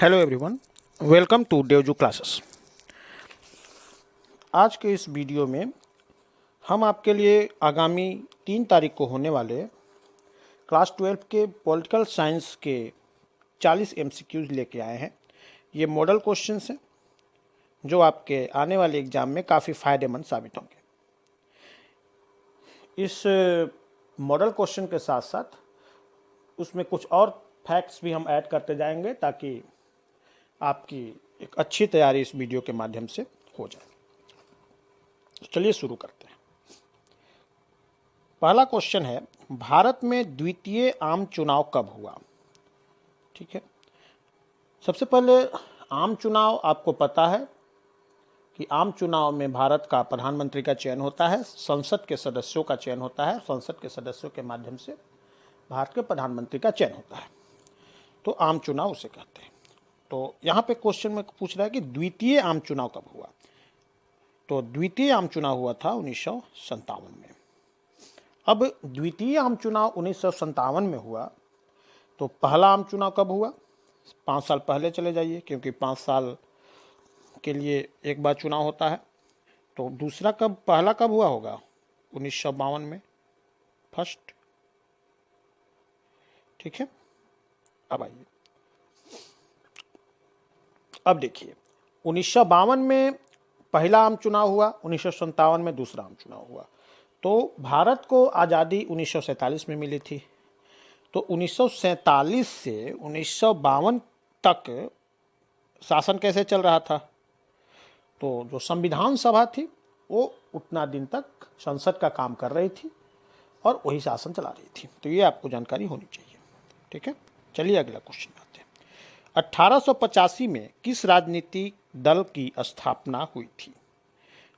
Hello everyone, welcome to Devju classes. आज के इस वीडियो में हम आपके लिए आगामी 3 तारीख को होने वाले क्लास 12 के पॉलिटिकल साइंस के 40 एमसीक्यूज लेके आए हैं। ये मॉडल क्वेश्चंस हैं जो आपके आने वाले एग्जाम में काफ़ी फ़ायदेमंद साबित होंगे। इस मॉडल क्वेश्चन के साथ साथ उसमें कुछ और फैक्ट्स भी हम ऐड करते जाएंगे ताकि आपकी एक अच्छी तैयारी इस वीडियो के माध्यम से हो जाए। चलिए शुरू करते हैं। पहला क्वेश्चन है, भारत में द्वितीय आम चुनाव कब हुआ? ठीक है, सबसे पहले आम चुनाव आपको पता है कि आम चुनाव में भारत का प्रधानमंत्री का चयन होता है, संसद के सदस्यों का चयन होता है, संसद के सदस्यों के माध्यम से भारत के प्रधानमंत्री का चयन होता है, तो आम चुनाव उसे कहते हैं। तो यहाँ पे क्वेश्चन में पूछ रहा है कि द्वितीय आम चुनाव कब हुआ? तो द्वितीय आम चुनाव हुआ था 1957 में। अब द्वितीय आम चुनाव 1957 में हुआ, तो पहला आम चुनाव कब हुआ? 5 साल पहले चले जाइए, क्योंकि 5 साल के लिए एक बार चुनाव होता है। तो दूसरा पहला कब हुआ होगा? 1952 में फर्स्ट। ठीक है, अब आइए, अब देखिए 1952 में पहला आम चुनाव हुआ, 1957 में दूसरा आम चुनाव हुआ। तो भारत को आज़ादी 1947 में मिली थी, तो 1947 से 1952 तक शासन कैसे चल रहा था? तो जो संविधान सभा थी वो उतना दिन तक संसद का काम कर रही थी और वही शासन चला रही थी। तो ये आपको जानकारी होनी चाहिए। ठीक है, चलिए अगला क्वेश्चन आते हैं। 1885 में किस राजनीतिक दल की स्थापना हुई थी?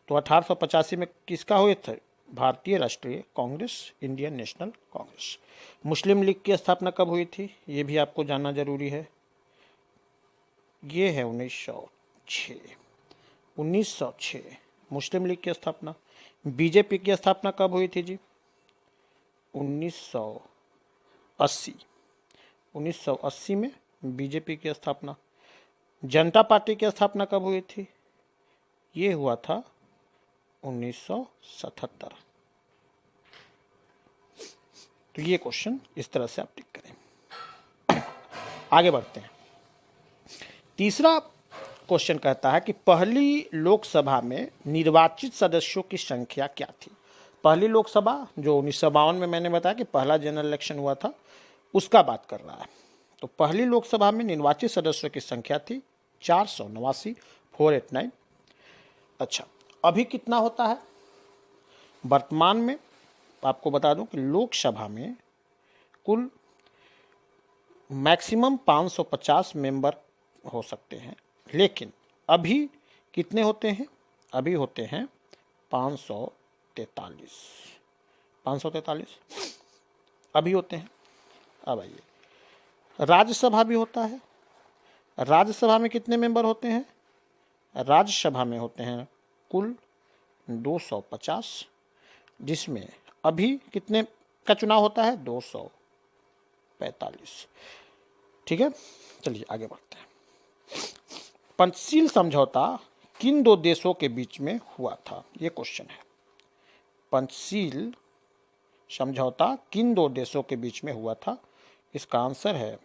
तो 1885 में किसका हुए थे? भारतीय राष्ट्रीय कांग्रेस, इंडियन नेशनल कांग्रेस। मुस्लिम लीग की स्थापना कब हुई थी? ये भी आपको जानना जरूरी है। ये है 1906। 1906 मुस्लिम लीग की स्थापना। बीजेपी की स्थापना कब हुई थी जी? 1980। 1980 में बीजेपी की स्थापना। जनता पार्टी की स्थापना कब हुई थी? ये हुआ था 1977। तो ये क्वेश्चन इस तरह से आप टिक करें। आगे बढ़ते हैं। तीसरा क्वेश्चन कहता है कि पहली लोकसभा में निर्वाचित सदस्यों की संख्या क्या थी? पहली लोकसभा जो 1952 में मैंने बताया कि पहला जनरल इलेक्शन हुआ था, उसका बात कर रहा है। तो पहली लोकसभा में निर्वाचित सदस्यों की संख्या थी 489, 489। अच्छा, अभी कितना होता है? वर्तमान में आपको बता दूं कि लोकसभा में कुल मैक्सिमम 550 मेंबर हो सकते हैं, लेकिन अभी कितने होते हैं? अभी होते हैं 543। 543 अभी होते हैं। अब आइए, राज्यसभा भी होता है। राज्यसभा में कितने मेंबर होते हैं? राज्यसभा में होते हैं कुल 250, जिसमें अभी कितने का चुनाव होता है? 245। ठीक है, चलिए आगे बढ़ते हैं। पंचशील समझौता किन दो देशों के बीच में हुआ था? ये क्वेश्चन है। पंचशील समझौता किन दो देशों के बीच में हुआ था? इसका आंसर है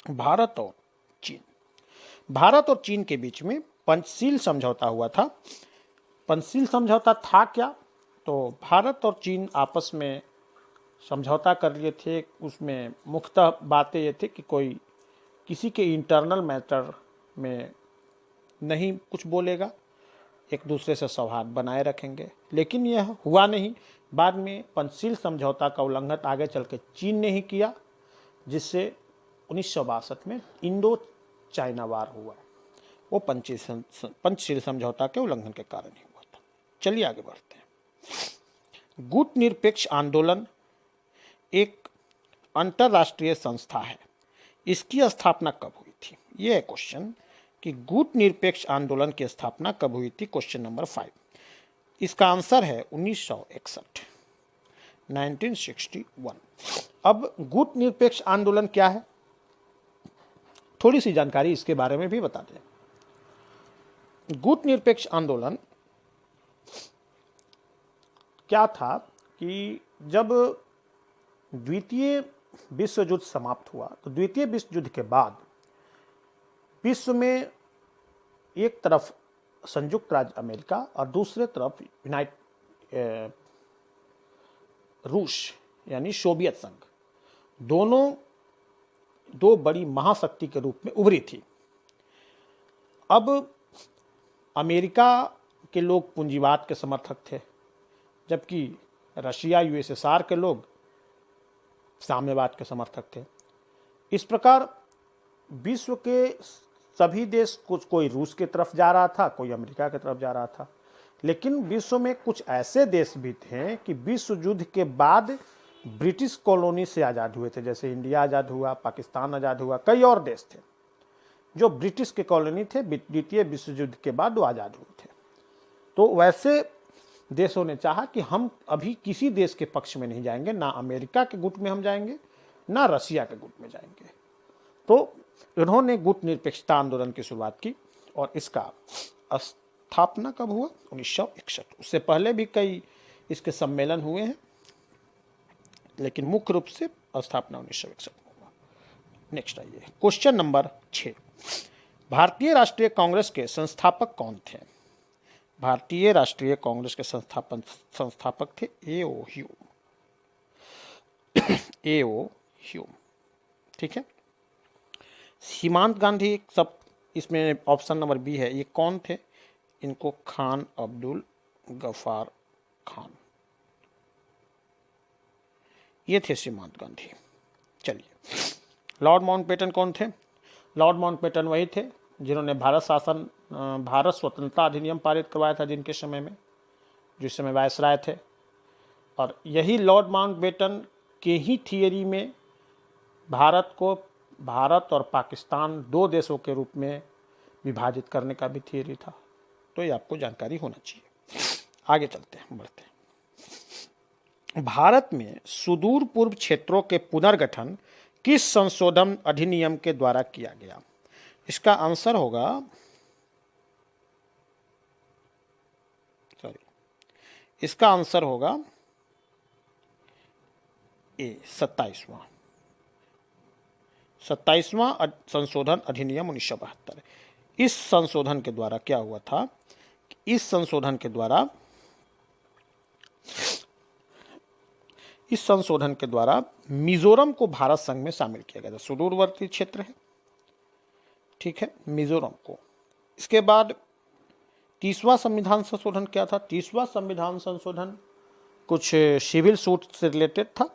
भारत और चीन। भारत और चीन के बीच में पंचशील समझौता हुआ था। पंचशील समझौता था क्या? तो भारत और चीन आपस में समझौता कर लिए थे। उसमें मुख्यतः बातें ये थी कि कोई किसी के इंटरनल मैटर में नहीं कुछ बोलेगा, एक दूसरे से सौहार्द बनाए रखेंगे, लेकिन यह हुआ नहीं। बाद में पंचशील समझौता का उल्लंघन आगे चल के चीन ने ही किया, जिससे 1962 में इंडो चाइना वार हुआ। वो पंचशील समझौता के उल्लंघन के कारण ही हुआ था। चलिए आगे बढ़ते हैं। गुट निरपेक्ष आंदोलन एक अंतरराष्ट्रीय संस्था है, इसकी स्थापना कब हुई थी? ये है क्वेश्चन कि गुट निरपेक्ष आंदोलन की स्थापना कब हुई थी? Question number 5। इसका आंसर है 1961, 1961। अब गुट निरपेक्ष आंदोलन क्या है? थोड़ी सी जानकारी इसके बारे में भी बता दें। गुट निरपेक्ष आंदोलन क्या था कि जब द्वितीय विश्व युद्ध समाप्त हुआ तो द्वितीय विश्व युद्ध के बाद विश्व में एक तरफ संयुक्त राज्य अमेरिका और दूसरे तरफ रूस यानी सोवियत संघ, दोनों दो बड़ी महाशक्ति के रूप में उभरी थी। अब अमेरिका के लोग पूंजीवाद के समर्थक थे, जबकि रशिया यूएसएसआर के लोग साम्यवाद के समर्थक थे। इस प्रकार विश्व के सभी देश, कुछ कोई रूस की तरफ जा रहा था, कोई अमेरिका की तरफ जा रहा था, लेकिन विश्व में कुछ ऐसे देश भी थे कि विश्व युद्ध के बाद ब्रिटिश कॉलोनी से आज़ाद हुए थे, जैसे इंडिया आज़ाद हुआ, पाकिस्तान आज़ाद हुआ, कई और देश थे जो ब्रिटिश के कॉलोनी थे, द्वितीय विश्व युद्ध के बाद वो आज़ाद हुए थे। तो वैसे देशों ने चाहा कि हम अभी किसी देश के पक्ष में नहीं जाएंगे, ना अमेरिका के गुट में हम जाएंगे, ना रशिया के गुट में जाएंगे। तो उन्होंने गुट निरपेक्षता आंदोलन की शुरुआत की और इसका स्थापना कब हुआ? 1961। उससे पहले भी कई इसके सम्मेलन हुए हैं, लेकिन मुख्य रूप से स्थापना 1961 में हुआ। नेक्स्ट आइए, क्वेश्चन नंबर 6। भारतीय राष्ट्रीय कांग्रेस के संस्थापक कौन थे? भारतीय राष्ट्रीय कांग्रेस के संस्थापक थे ए.ओ. ह्यूम। ठीक है। सीमांत गांधी, सब इसमें ऑप्शन नंबर बी है, ये कौन थे? इनको खान अब्दुल गफ्फार खान, ये थे सीमांत गांधी। चलिए, लॉर्ड माउंटबेटन कौन थे? लॉर्ड माउंटबेटन वही थे जिन्होंने भारत स्वतंत्रता अधिनियम पारित करवाया था, जिनके समय में, जिस समय वायसराय थे। और यही लॉर्ड माउंटबेटन के ही थियरी में भारत और पाकिस्तान दो देशों के रूप में विभाजित करने का भी थियरी था। तो ये आपको जानकारी होना चाहिए। आगे चलते हैं, बढ़ते हैं। भारत में सुदूर पूर्व क्षेत्रों के पुनर्गठन किस संशोधन अधिनियम के द्वारा किया गया? इसका आंसर होगा, इसका आंसर होगा ए, 27वां संशोधन अधिनियम 1972। इस संशोधन के द्वारा क्या हुआ था? इस संशोधन के द्वारा मिजोरम को भारत संघ में शामिल किया गया था। सुदूरवर्ती क्षेत्र है, ठीक है, मिजोरम को। इसके बाद 30वां संविधान संशोधन क्या था? 30वां संविधान संशोधन कुछ सिविल सूट से रिलेटेड था,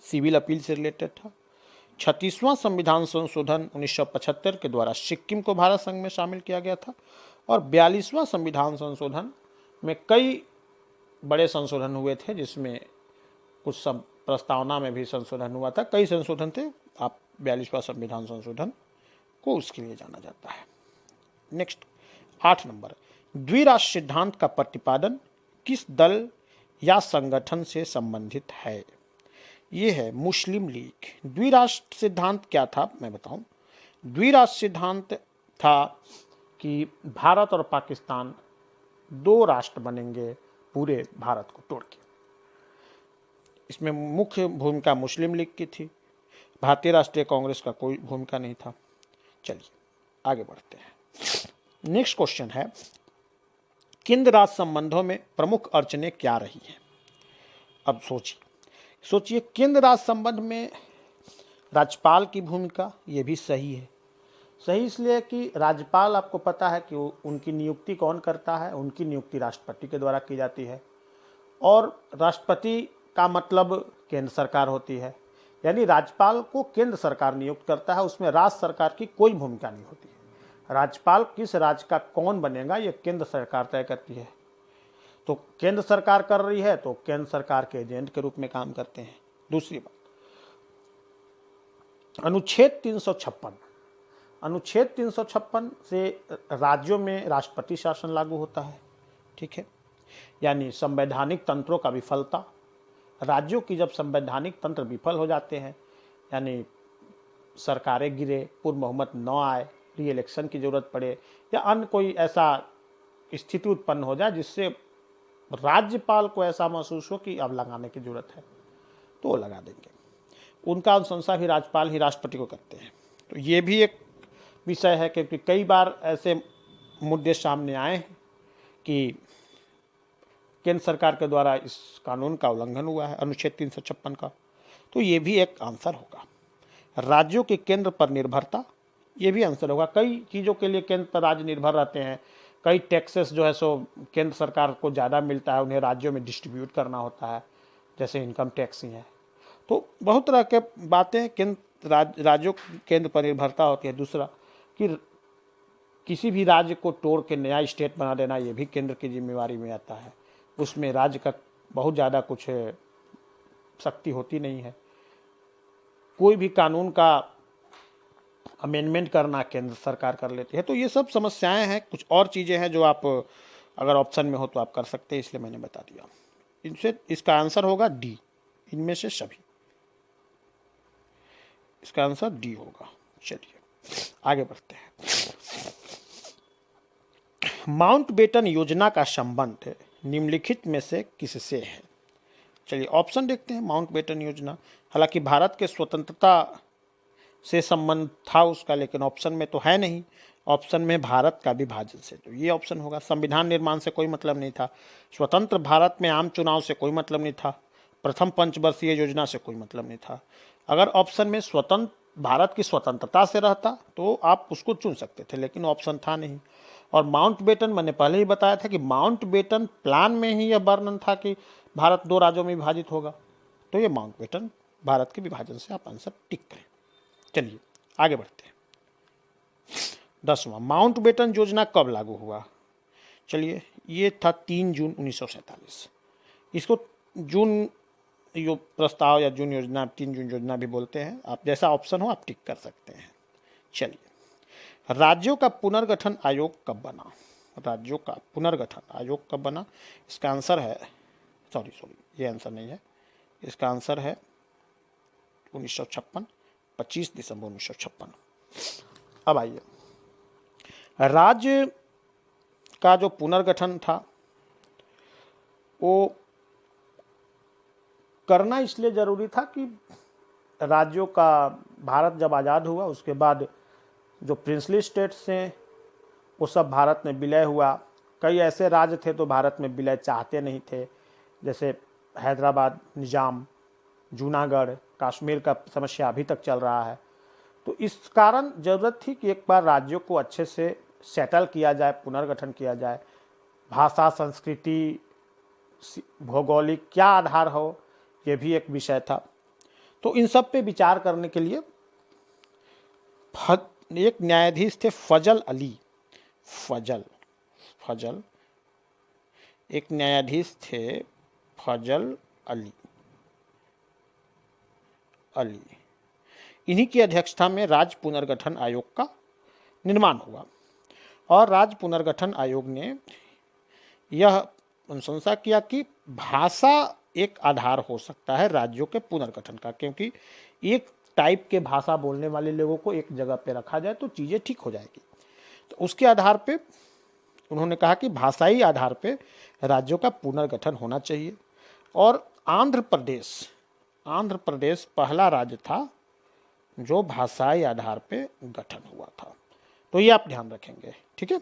सिविल अपील से रिलेटेड था। 36वां संविधान संशोधन 1975 के द्वारा सिक्किम को भारत संघ में शामिल किया गया था। और 42वां संविधान संशोधन में कई बड़े संशोधन हुए थे, जिसमें कुछ सब प्रस्तावना में भी संशोधन हुआ था, कई संशोधन थे। आप 42वां संविधान संशोधन को उसके लिए जाना जाता है। नेक्स्ट, 8 नंबर, द्विराष्ट्र सिद्धांत का प्रतिपादन किस दल या संगठन से संबंधित है? ये है मुस्लिम लीग। द्विराष्ट्र सिद्धांत क्या था, मैं बताऊं। द्विराष्ट्र सिद्धांत था कि भारत और पाकिस्तान दो राष्ट्र बनेंगे पूरे भारत को तोड़ के। इसमें मुख्य भूमिका मुस्लिम लीग की थी, भारतीय राष्ट्रीय कांग्रेस का कोई भूमिका नहीं था। चलिए आगे बढ़ते हैं। नेक्स्ट क्वेश्चन है, केंद्र राज्य संबंधों में प्रमुख अड़चनें क्या रही हैं? अब सोचिए, केंद्र राज्य संबंध में राज्यपाल की भूमिका, ये भी सही है। सही इसलिए कि राज्यपाल, आपको पता है कि उनकी नियुक्ति कौन करता है? उनकी नियुक्ति राष्ट्रपति के द्वारा की जाती है। और राष्ट्रपति का मतलब केंद्र सरकार होती है, यानी राज्यपाल को केंद्र सरकार नियुक्त करता है, उसमें राज्य सरकार की कोई भूमिका नहीं होती है। राज्यपाल किस राज्य का कौन बनेगा, ये केंद्र सरकार तय करती है। तो केंद्र सरकार कर रही है तो केंद्र सरकार के एजेंट के रूप में काम करते हैं। दूसरी बात, अनुच्छेद 356 से राज्यों में राष्ट्रपति शासन लागू होता है, ठीक है। यानी संवैधानिक तंत्रों का विफलता, राज्यों की जब संवैधानिक तंत्र विफल हो जाते हैं, यानी सरकारें गिरे, बहुमत न आए, री इलेक्शन की ज़रूरत पड़े या अन्य कोई ऐसा स्थिति उत्पन्न हो जाए जिससे राज्यपाल को ऐसा महसूस हो कि अब लगाने की ज़रूरत है, तो वो लगा देंगे। उनका अनुशंसा भी राज्यपाल ही राष्ट्रपति को करते हैं। तो ये भी एक विषय है, क्योंकि कई बार ऐसे मुद्दे सामने आए हैं कि केंद्र सरकार के द्वारा इस कानून का उल्लंघन हुआ है, अनुच्छेद 356 का। तो ये भी एक आंसर होगा। राज्यों की केंद्र पर निर्भरता, ये भी आंसर होगा। कई चीज़ों के लिए केंद्र पर राज्य निर्भर रहते हैं। कई टैक्सेस जो है सो केंद्र सरकार को ज़्यादा मिलता है, उन्हें राज्यों में डिस्ट्रीब्यूट करना होता है, जैसे इनकम टैक्स ही है। तो बहुत तरह के बातें केंद्र राज्यों की केंद्र पर निर्भरता होती है। दूसरा कि किसी भी राज्य को तोड़ के नया स्टेट बना देना, ये भी केंद्र की जिम्मेवारी में आता है। उसमें राज्य का बहुत ज़्यादा कुछ शक्ति होती नहीं है। कोई भी कानून का अमेंडमेंट करना केंद्र सरकार कर लेती है। तो ये सब समस्याएं हैं। कुछ और चीज़ें हैं जो आप अगर ऑप्शन में हो तो आप कर सकते हैं, इसलिए मैंने बता दिया। इनसे इसका आंसर होगा डी, इनमें से सभी। इसका आंसर डी होगा। चलिए आगे बढ़ते हैं। माउंटबेटन योजना का संबंध निम्नलिखित में से किससे है? चलिए ऑप्शन देखते हैं। माउंटबेटन योजना, हालांकि भारत के स्वतंत्रता से संबंध था उसका, लेकिन ऑप्शन में तो है नहीं। ऑप्शन में भारत का विभाजन से, तो ये ऑप्शन होगा। संविधान निर्माण से कोई मतलब नहीं था। स्वतंत्र भारत में आम चुनाव से कोई मतलब नहीं था। प्रथम पंचवर्षीय योजना से कोई मतलब नहीं था। अगर ऑप्शन में स्वतंत्र भारत की स्वतंत्रता से रहता तो आप उसको चुन सकते थे, लेकिन ऑप्शन था नहीं। और माउंटबेटन, मैंने पहले ही बताया था कि माउंटबेटन प्लान में ही यह वर्णन था कि भारत 2 राज्यों में विभाजित होगा। तो ये माउंटबेटन भारत के विभाजन से आप आंसर टिक करें। चलिए आगे बढ़ते हैं। 10वां, माउंटबेटन योजना कब लागू हुआ? चलिए ये था 3 जून 1947। इसको जून यो प्रस्ताव या जून योजना, 3 जून योजना भी बोलते हैं। आप जैसा ऑप्शन हो आप टिक कर सकते हैं। चलिए, राज्यों का पुनर्गठन आयोग कब बना? राज्यों का पुनर्गठन आयोग कब बना? इसका आंसर है सॉरी ये आंसर नहीं है। इसका आंसर है 1956, 25 दिसंबर 1956। अब आइए, राज्य का जो पुनर्गठन था वो करना इसलिए जरूरी था कि राज्यों का, भारत जब आज़ाद हुआ उसके बाद जो प्रिंसली स्टेट्स हैं वो सब भारत में विलय हुआ। कई ऐसे राज्य थे तो भारत में विलय चाहते नहीं थे, जैसे हैदराबाद, निजाम, जूनागढ़, कश्मीर का समस्या अभी तक चल रहा है। तो इस कारण ज़रूरत थी कि एक बार राज्यों को अच्छे से सेटल किया जाए, पुनर्गठन किया जाए। भाषा, संस्कृति, भौगोलिक क्या आधार हो, ये भी एक विषय था। तो इन सब पे विचार करने के लिए एक न्यायाधीश थे फजल अली। फजल एक न्यायाधीश थे फजल अली। इन्हीं की अध्यक्षता में राज्य पुनर्गठन आयोग का निर्माण हुआ। और राज्य पुनर्गठन आयोग ने यह अनुशंसा किया कि भाषा एक आधार हो सकता है राज्यों के पुनर्गठन का, क्योंकि एक टाइप के भाषा बोलने वाले लोगों को एक जगह पे रखा जाए तो चीज़ें ठीक हो जाएगी। तो उसके आधार पे उन्होंने कहा कि भाषाई आधार पे राज्यों का पुनर्गठन होना चाहिए। और आंध्र प्रदेश पहला राज्य था जो भाषाई आधार पे गठन हुआ था। तो ये आप ध्यान रखेंगे, ठीक है।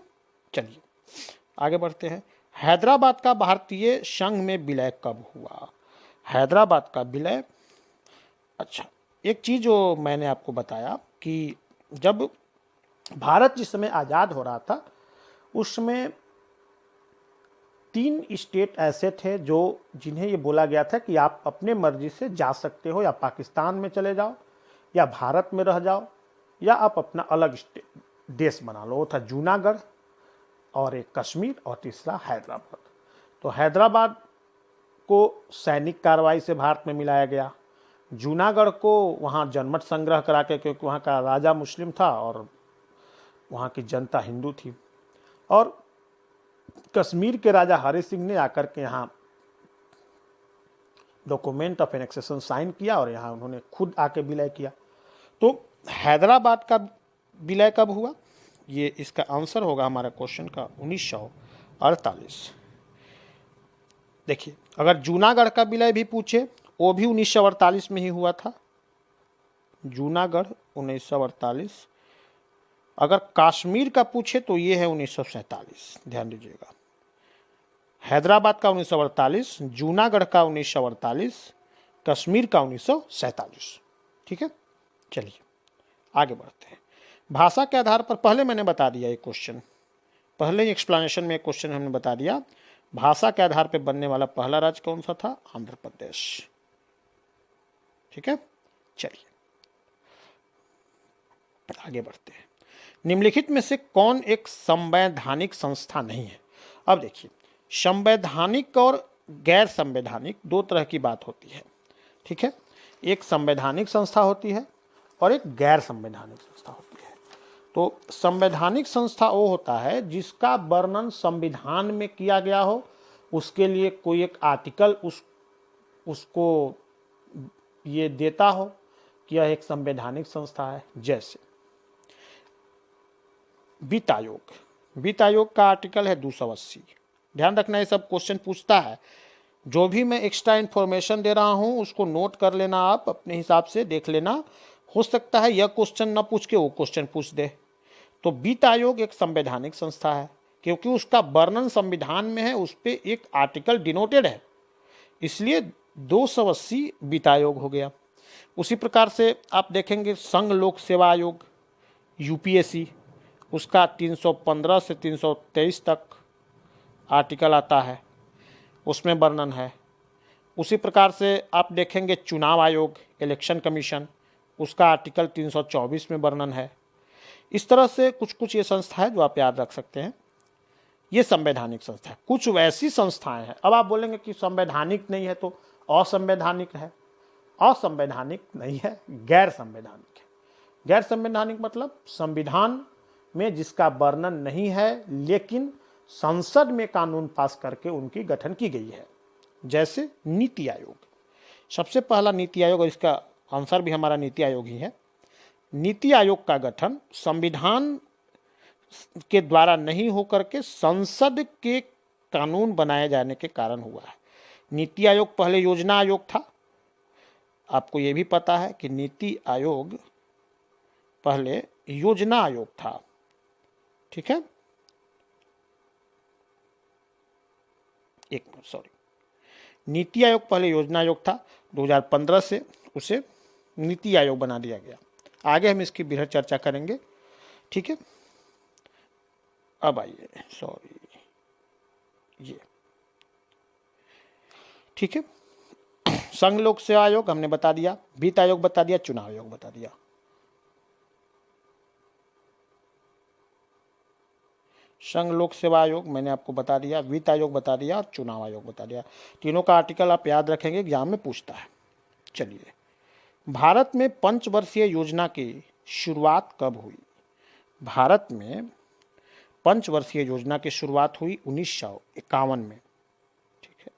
चलिए आगे बढ़ते हैं। हैदराबाद का भारतीय संघ में विलय कब हुआ? हैदराबाद का विलय, अच्छा एक चीज़ जो मैंने आपको बताया कि जब भारत जिस समय आज़ाद हो रहा था उस समय 3 स्टेट ऐसे थे जो जिन्हें ये बोला गया था कि आप अपने मर्जी से जा सकते हो, या पाकिस्तान में चले जाओ, या भारत में रह जाओ, या आप अपना अलग देश बना लो। वो था जूनागढ़, और एक कश्मीर, और तीसरा हैदराबाद। तो हैदराबाद को सैनिक कार्रवाई से भारत में मिलाया गया। जूनागढ़ को वहाँ जनमत संग्रह करा के, क्योंकि वहाँ का राजा मुस्लिम था और वहाँ की जनता हिंदू थी। और कश्मीर के राजा हरि सिंह ने आकर के यहाँ डॉक्यूमेंट ऑफ एनेक्सेशन साइन किया और यहाँ उन्होंने खुद आके विलय किया। तो हैदराबाद का विलय कब हुआ? ये इसका आंसर होगा हमारा क्वेश्चन का 1948। देखिए, अगर जूनागढ़ का विलय भी पूछे वो भी 1948 में ही हुआ था। जूनागढ़ 1948। अगर कश्मीर का पूछे तो ये है 1947। ध्यान दीजिएगा, हैदराबाद का 1948, जूनागढ़ का 1948, कश्मीर का 1947। ठीक है, चलिए आगे बढ़ते हैं। भाषा के आधार पर पहले मैंने बता दिया एक क्वेश्चन, पहले ही एक्सप्लेनेशन में एक क्वेश्चन हमने बता दिया। भाषा के आधार पर बनने वाला पहला राज्य कौन सा था? आंध्र प्रदेश। ठीक है, चलिए आगे बढ़ते हैं। निम्नलिखित में से कौन एक संवैधानिक संस्था नहीं है? अब देखिए, संवैधानिक और गैर संवैधानिक दो तरह की बात होती है। ठीक है, एक संवैधानिक संस्था होती है और एक गैर संवैधानिक संस्था होती है। तो संवैधानिक संस्था वो होता है जिसका वर्णन संविधान में किया गया हो, उसके लिए कोई एक आर्टिकल उसको ये देता हो कि यह एक संवैधानिक संस्था है। जैसे वित्त आयोग, वित्त आयोग का आर्टिकल है 280। ध्यान रखना, ये सब क्वेश्चन पूछता है। जो भी मैं एक्स्ट्रा इन्फॉर्मेशन दे रहा हूं उसको नोट कर लेना, आप अपने हिसाब से देख लेना। हो सकता है यह क्वेश्चन ना पूछ के वो क्वेश्चन पूछ दे। तो वित्त आयोग एक संवैधानिक संस्था है क्योंकि उसका वर्णन संविधान में है, उस पर एक आर्टिकल डिनोटेड है, इसलिए 280 वित्त आयोग हो गया। उसी प्रकार से आप देखेंगे संघ लोक सेवा आयोग यूपीएससी, उसका 315 से 323 तक आर्टिकल आता है, उसमें वर्णन है। उसी प्रकार से आप देखेंगे चुनाव आयोग इलेक्शन कमीशन, उसका आर्टिकल 324 में वर्णन है। इस तरह से कुछ कुछ ये संस्था है जो आप याद रख सकते हैं, ये संवैधानिक संस्था है। कुछ वैसी संस्थाएं हैं, अब आप बोलेंगे कि संवैधानिक नहीं है तो असंवैधानिक है। असंवैधानिक नहीं है, गैर संवैधानिक है। गैर संवैधानिक मतलब संविधान में जिसका वर्णन नहीं है लेकिन संसद में कानून पास करके उनकी गठन की गई है। जैसे नीति आयोग, सबसे पहला नीति आयोग, और इसका आंसर भी हमारा नीति आयोग ही है। नीति आयोग का गठन संविधान के द्वारा नहीं होकर के संसद के कानून बनाए जाने के कारण हुआ है। नीति आयोग पहले योजना आयोग था, आपको यह भी पता है कि नीति आयोग पहले योजना आयोग था। ठीक है, एक मिनट, सॉरी, नीति आयोग पहले योजना आयोग था, 2015 से उसे नीति आयोग बना दिया गया। आगे हम इसकी बृहद चर्चा करेंगे। ठीक है, अब आइए, सॉरी, ये ठीक है, संघ लोक सेवा आयोग हमने बता दिया, वित्त आयोग बता दिया, चुनाव आयोग बता दिया। संघ लोक सेवा आयोग मैंने आपको बता दिया, वित्त आयोग बता दिया और चुनाव आयोग बता दिया। तीनों का आर्टिकल आप याद रखेंगे, एग्जाम में पूछता है। चलिए, भारत में पंचवर्षीय योजना की शुरुआत कब हुई? भारत में पंचवर्षीय योजना की शुरुआत हुई 1951 में। ठीक है,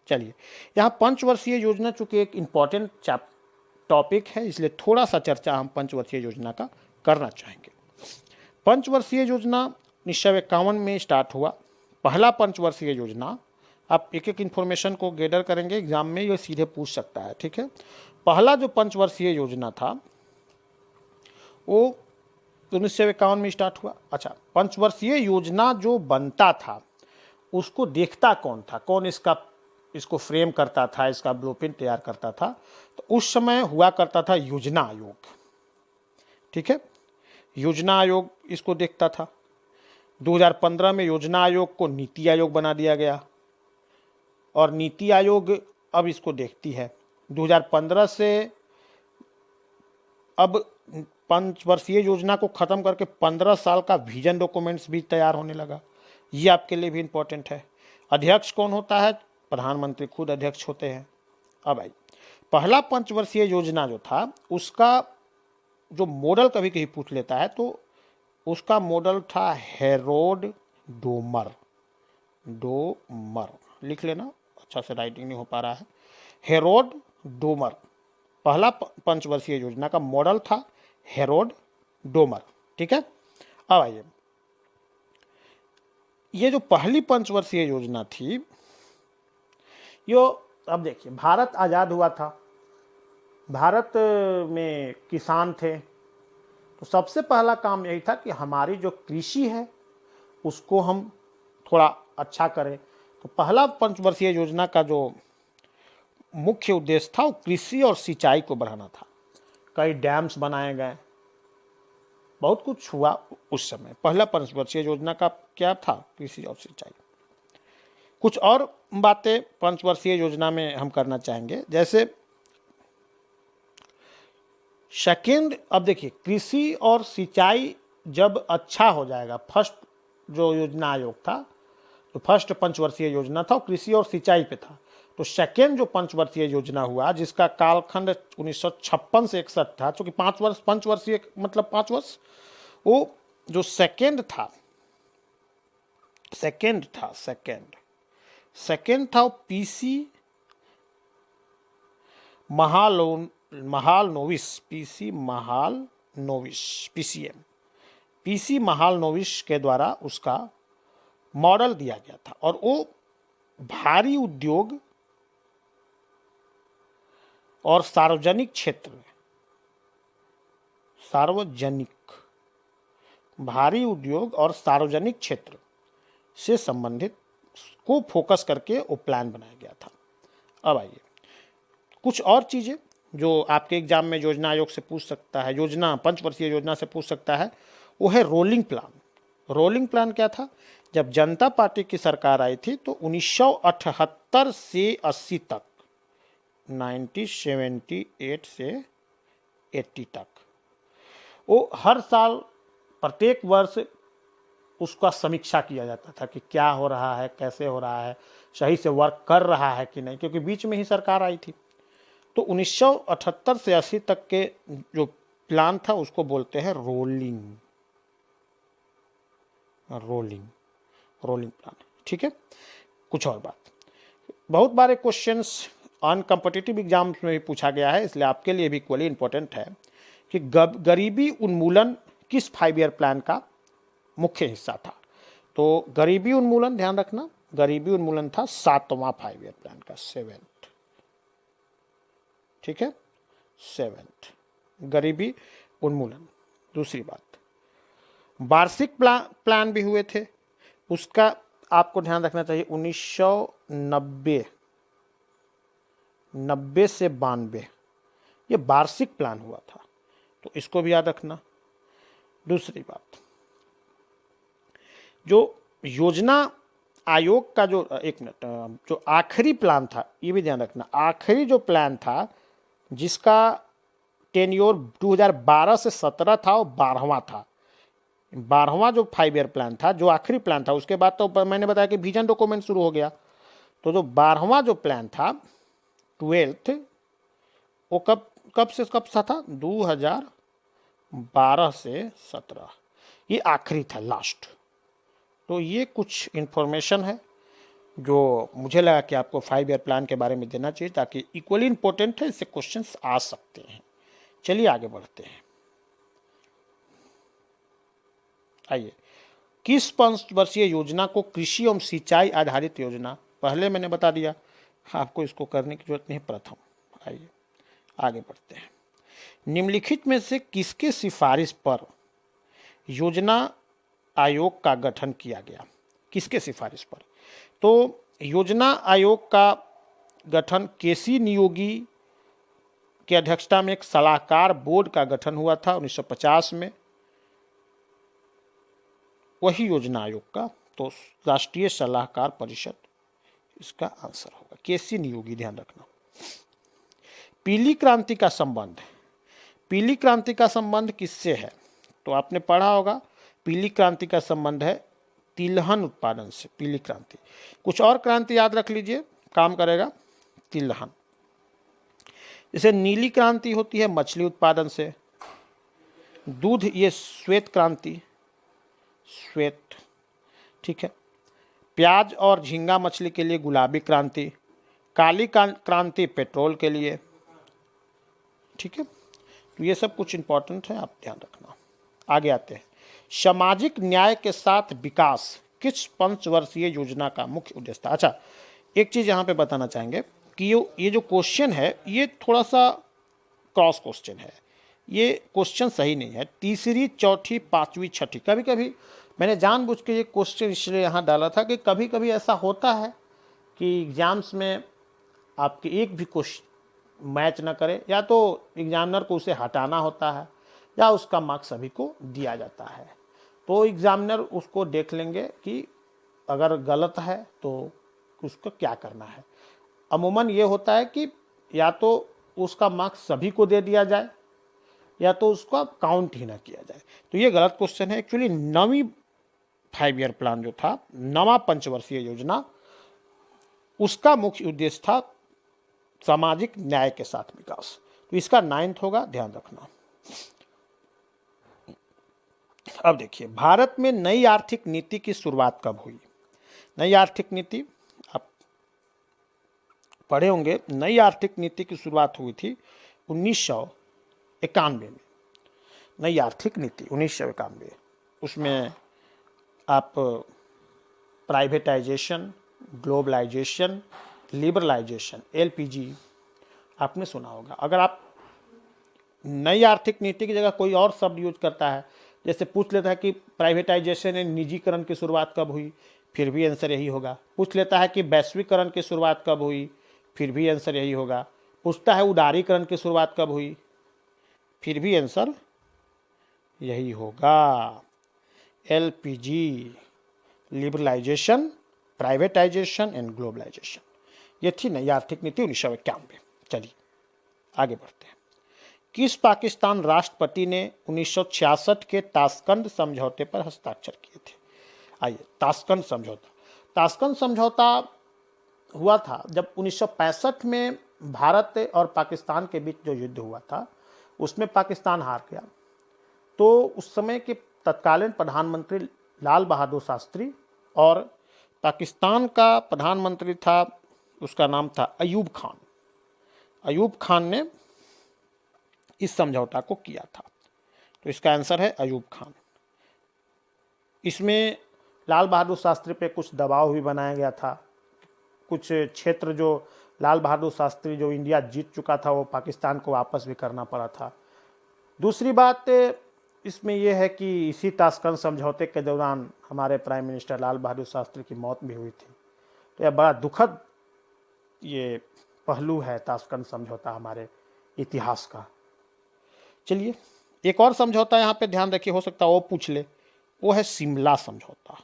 चलिए, यहाँ पंचवर्षीय योजना चूंकि एक इम्पॉर्टेंट टॉपिक है, इसलिए थोड़ा सा चर्चा हम पंचवर्षीय योजना का करना चाहेंगे। पंचवर्षीय योजना 1951 में स्टार्ट हुआ। पहला पंचवर्षीय योजना, आप एक एक इन्फॉर्मेशन को गैदर करेंगे, एग्जाम में ये सीधे पूछ सकता है। ठीक है, पहला जो पंचवर्षीय योजना था वो 1951 में स्टार्ट हुआ। अच्छा, पंचवर्षीय योजना जो बनता था उसको देखता कौन था, कौन इसको फ्रेम करता था, इसका ब्लूप्रिंट तैयार करता था? तो उस समय हुआ करता था योजना आयोग। ठीक है, योजना आयोग इसको देखता था। 2015 में योजना आयोग को नीति आयोग बना दिया गया और नीति आयोग अब इसको देखती है। 2015 से अब पंचवर्षीय योजना को खत्म करके 15 साल का विजन डॉक्यूमेंट्स भी तैयार होने लगा। ये आपके लिए भी इंपॉर्टेंट है। अध्यक्ष कौन होता है? प्रधानमंत्री खुद अध्यक्ष होते हैं। अब आई, पहला पंचवर्षीय योजना जो था उसका जो मॉडल कभी कभी पूछ लेता है तो उसका मॉडल था हेरोड डोमर। लिख लेना, अच्छा से राइटिंग नहीं हो पा रहा है। हेरोड डोमर पहला पंचवर्षीय योजना का मॉडल था, हेरोड डोमर। ठीक है, अब आइए, ये जो पहली पंचवर्षीय योजना थी, यो अब देखिए, भारत आज़ाद हुआ था, भारत में किसान थे, तो सबसे पहला काम यही था कि हमारी जो कृषि है उसको हम थोड़ा अच्छा करें। तो पहला पंचवर्षीय योजना का जो मुख्य उद्देश्य था वो कृषि और सिंचाई को बढ़ाना था। कई डैम्स बनाए गए, बहुत कुछ हुआ उस समय। पहला पंचवर्षीय योजना का क्या था? कृषि और सिंचाई। कुछ और बातें पंचवर्षीय योजना में हम करना चाहेंगे, जैसे सेकेंड, अब देखिए कृषि और सिंचाई जब अच्छा हो जाएगा, फर्स्ट जो योजना आयोग था, तो फर्स्ट पंचवर्षीय योजना था, कृषि और सिंचाई पे था। तो सेकेंड जो पंचवर्षीय योजना हुआ, जिसका कालखंड 1956 से 61 था, चूंकि 5 वर्ष पंचवर्षीय मतलब 5 वर्ष, वो जो सेकेंड था वो पीसी पीसी महालनोबिस के द्वारा उसका मॉडल दिया गया था, और वो भारी उद्योग और सार्वजनिक क्षेत्र में, भारी उद्योग और सार्वजनिक क्षेत्र से संबंधित को फोकस करके वो प्लान बनाया गया था। अब आइए, कुछ और चीज़ें जो आपके एग्जाम में योजना आयोग से पूछ सकता है, योजना पंचवर्षीय योजना से पूछ सकता है, वो है रोलिंग प्लान। रोलिंग प्लान क्या था? जब जनता पार्टी की सरकार आई थी तो 1978 से 80 तक, 1978 से 80 तक, वो हर साल प्रत्येक वर्ष उसका समीक्षा किया जाता था कि क्या हो रहा है, कैसे हो रहा है, सही से वर्क कर रहा है कि नहीं, क्योंकि बीच में ही सरकार आई थी। तो 1978 से 80 तक के जो प्लान था उसको बोलते हैं रोलिंग प्लान। ठीक है, कुछ और बात, बहुत बारे क्वेश्चंस अनकम्पिटिटिव एग्जाम्स में भी पूछा गया है, इसलिए आपके लिए भी इक्वली इंपॉर्टेंट है कि गरीबी उन्मूलन किस 5 ईयर प्लान का मुख्य हिस्सा था। तो गरीबी उन्मूलन, ध्यान रखना, गरीबी उन्मूलन था 7वां 5 ईयर प्लान का, 7th। ठीक है, 7th गरीबी उन्मूलन। दूसरी बात, वार्षिक प्लान भी हुए थे, उसका आपको ध्यान रखना चाहिए। 1990 से 92 ये वार्षिक प्लान हुआ था, तो इसको भी याद रखना। दूसरी बात, जो योजना आयोग का जो, एक मिनट, जो आखिरी प्लान था, ये भी ध्यान रखना, आखिरी जो प्लान था जिसका टेन्योर 2012 से 17 था, वो 12वां था। 12वां जो 5 ईयर प्लान था, जो आखिरी प्लान था, उसके बाद तो मैंने बताया कि विजन डॉक्यूमेंट शुरू हो गया। तो जो 12वां जो प्लान था, 12th, वो कब से कब सा था? 2012 से 17, ये आखिरी था, लास्ट। तो ये कुछ इन्फॉर्मेशन है जो मुझे लगा कि आपको 5 ईयर प्लान के बारे में देना चाहिए, ताकि इक्वली इंपॉर्टेंट है, इससे क्वेश्चंस आ सकते हैं। चलिए आगे बढ़ते हैं। आइए, किस पंचवर्षीय योजना को कृषि एवं सिंचाई आधारित योजना, पहले मैंने बता दिया, आपको इसको करने की जरूरत नहीं, प्रथम। आइए आगे बढ़ते हैं। निम्नलिखित में से किसके सिफारिश पर योजना आयोग का गठन किया गया? किसके सिफारिश पर? तो योजना आयोग का गठन केसी नियोगी की अध्यक्षता में एक सलाहकार बोर्ड का गठन हुआ था 1950 में, वही योजना आयोग का, तो राष्ट्रीय सलाहकार परिषद इसका आंसर होगा, केसी नियोगी, ध्यान रखना। पीली क्रांति का संबंध किससे है? तो आपने पढ़ा होगा, पीली क्रांति का संबंध है तिलहन उत्पादन से, पीली क्रांति। कुछ और क्रांति याद रख लीजिए, काम करेगा, तिलहन। जैसे नीली क्रांति होती है मछली उत्पादन से, दूध, ये श्वेत क्रांति, श्वेत। ठीक है, प्याज और झींगा मछली के लिए गुलाबी क्रांति, काली क्रांति पेट्रोल के लिए। ठीक है, तो ये सब कुछ इंपॉर्टेंट है, आप ध्यान रखना। आगे आते हैं, सामाजिक न्याय के साथ विकास किस पंचवर्षीय योजना का मुख्य उद्देश्य था। अच्छा, एक चीज़ यहाँ पे बताना चाहेंगे कि ये जो क्वेश्चन है ये थोड़ा सा क्रॉस क्वेश्चन है, ये क्वेश्चन सही नहीं है। तीसरी, चौथी, पांचवी, छठी, कभी कभी मैंने जानबूझ के ये क्वेश्चन इसलिए यहाँ डाला था कि कभी कभी ऐसा होता है कि एग्जाम्स में आपके एक भी क्वेश्चन मैच ना करे, या तो एग्जामिनर को उसे हटाना होता है या उसका मार्क्स सभी को दिया जाता है। तो एग्जामिनर उसको देख लेंगे कि अगर गलत है तो उसको क्या करना है। अमूमन ये होता है कि या तो उसका मार्क्स सभी को दे दिया जाए या तो उसको काउंट ही ना किया जाए। तो ये गलत क्वेश्चन है। एक्चुअली नवीं 5 ईयर प्लान जो था, नवा पंचवर्षीय योजना, उसका मुख्य उद्देश्य था सामाजिक न्याय के साथ विकास। तो इसका 9th होगा, ध्यान रखना। अब देखिए, भारत में नई आर्थिक नीति की शुरुआत कब हुई। नई आर्थिक नीति आप पढ़े होंगे, नई आर्थिक नीति की शुरुआत हुई थी 1991 में। नई आर्थिक नीति 1991, उसमें आप प्राइवेटाइजेशन, ग्लोबलाइजेशन, लिबरलाइजेशन, एलपीजी आपने सुना होगा। अगर आप नई आर्थिक नीति की जगह कोई और शब्द यूज करता है, जैसे पूछ लेता है कि प्राइवेटाइजेशन या निजीकरण की शुरुआत कब हुई, फिर भी आंसर यही होगा। पूछ लेता है कि वैश्वीकरण की शुरुआत कब हुई, फिर भी आंसर यही होगा। पूछता है उदारीकरण की शुरुआत कब हुई, फिर भी आंसर यही होगा। LPG, liberalisation, privatisation and globalisation, ये थी नई आर्थिक नीति 1991। चलिए आगे बढ़ते हैं। किस पाकिस्तान राष्ट्रपति ने 1966 के ताशकंद समझौते पर हस्ताक्षर किए थे। आइए, ताशकंद समझौता। ताशकंद समझौता हुआ था जब 1965 में भारत और पाकिस्तान के बीच जो युद्ध हुआ था, उसमें पाकिस्तान हार गया। तो उस समय के तत्कालीन प्रधानमंत्री लाल बहादुर शास्त्री, और पाकिस्तान का प्रधानमंत्री था, उसका नाम था अयूब खान। अयूब खान ने इस समझौता को किया था। तो इसका आंसर है अयूब खान। इसमें लाल बहादुर शास्त्री पे कुछ दबाव भी बनाया गया था। कुछ क्षेत्र जो लाल बहादुर शास्त्री जो इंडिया जीत चुका था, वो पाकिस्तान को वापस भी करना पड़ा था। दूसरी बात इसमें यह है कि इसी ताशकंद समझौते के दौरान हमारे प्राइम मिनिस्टर लाल बहादुर शास्त्री की मौत भी हुई थी। तो यह बड़ा दुखद ये पहलू है ताशकंद समझौता हमारे इतिहास का। चलिए, एक और समझौता यहाँ पे ध्यान रखिए, हो सकता है वो पूछ ले, वो है शिमला समझौता।